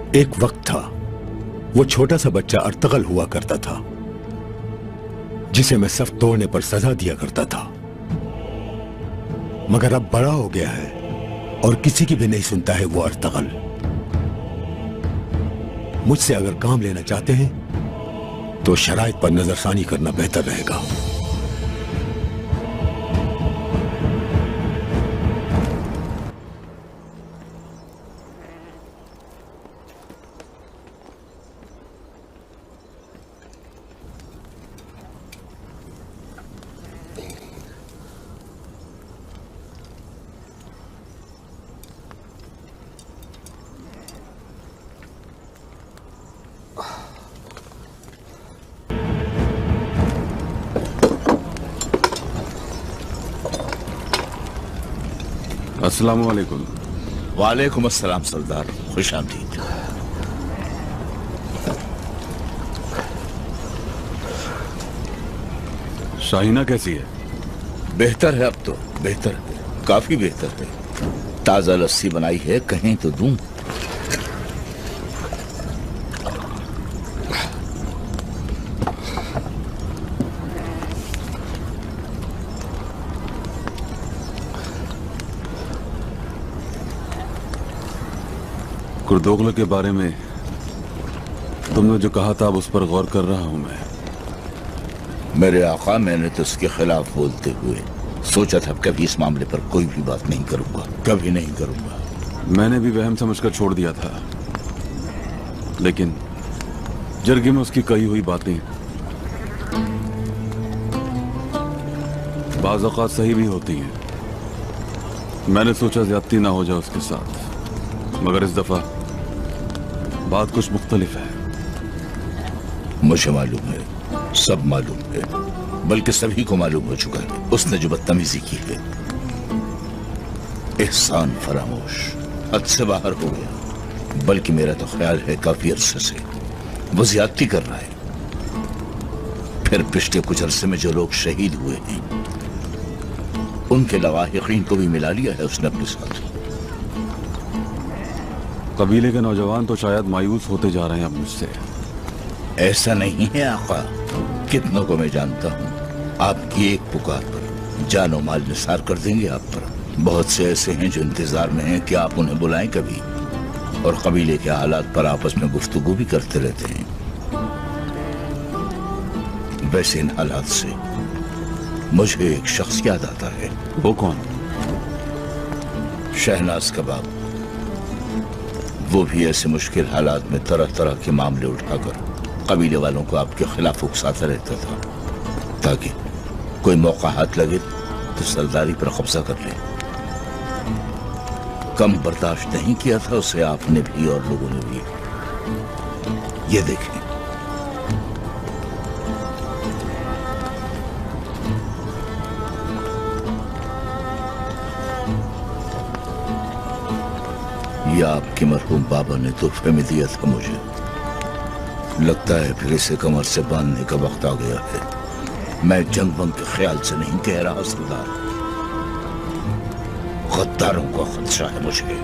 एक वक्त था, वो छोटा सा बच्चा अर्तगल हुआ करता था, जिसे मैं सफ तोड़ने पर सजा दिया करता था। मगर अब बड़ा हो गया है और किसी की भी नहीं सुनता है वो अर्तगल। मुझसे अगर काम लेना चाहते हैं तो शराइत पर नजरसानी करना बेहतर रहेगा। अस्सलाम वालेकुम। वालेकुम अस्सलाम सरदार, खुश आमदीद। शाहीना कैसी है? बेहतर है, अब तो बेहतर है, काफी बेहतर है। ताजा लस्सी बनाई है, कहीं तो दूं। कुर्दोगल के बारे में तुमने जो कहा था, अब उस पर गौर कर रहा हूं मैं। मेरे आका, मैंने तो उसके खिलाफ बोलते हुए सोचा था कभी इस मामले पर कोई भी बात नहीं करूंगा, कभी नहीं करूंगा। मैंने भी वहम समझकर छोड़ दिया था, लेकिन जरगे में उसकी कही हुई बातें बाज़ औक़ात सही भी होती हैं। मैंने सोचा ज्यादती ना हो जाए उसके साथ, मगर इस दफा बात कुछ मुख्तलिफ है। मुझे मालूम है, सब मालूम है, बल्कि सभी को मालूम हो चुका है उसने जो बदतमीजी की है। एहसान फरामोश, हद से बाहर हो गया। बल्कि मेरा तो ख्याल है काफी अरसे से वो ज्यादती कर रहा है। फिर पिछले कुछ अरसे में जो लोग शहीद हुए हैं, उनके लवाहिकीन को भी मिला लिया है उसने अपने साथ। कबीले के नौजवान तो शायद मायूस होते जा रहे हैं अब मुझसे। ऐसा नहीं है आका, कितनों को मैं जानता हूँ आपकी एक पुकार पर जानो माल निसार कर देंगे आप पर। बहुत से ऐसे हैं जो इंतजार में हैं कि आप उन्हें बुलाएं कभी, और कबीले के हालात पर आपस में गुफ्तगू भी करते रहते हैं। वैसे इन हालात से मुझे एक शख्स याद आता है। वो कौन? शहनाज कबाब। वो भी ऐसे मुश्किल हालात में तरह तरह के मामले उठाकर कबीले वालों को आपके खिलाफ उकसाता रहता था, ताकि कोई मौका हाथ लगे तो सरदारी पर कब्जा कर ले। कम बर्दाश्त नहीं किया था उसे आपने भी और लोगों ने भी। ये देखें, ये आपके मरहूम बाबा ने तोहफे में दिया था मुझे। लगता है फिर इसे कमर से बांधने का वक्त आ गया है। मैं जंग वंग के ख्याल से नहीं कह रहा सरदार, गद्दारों का खदशा है मुझे।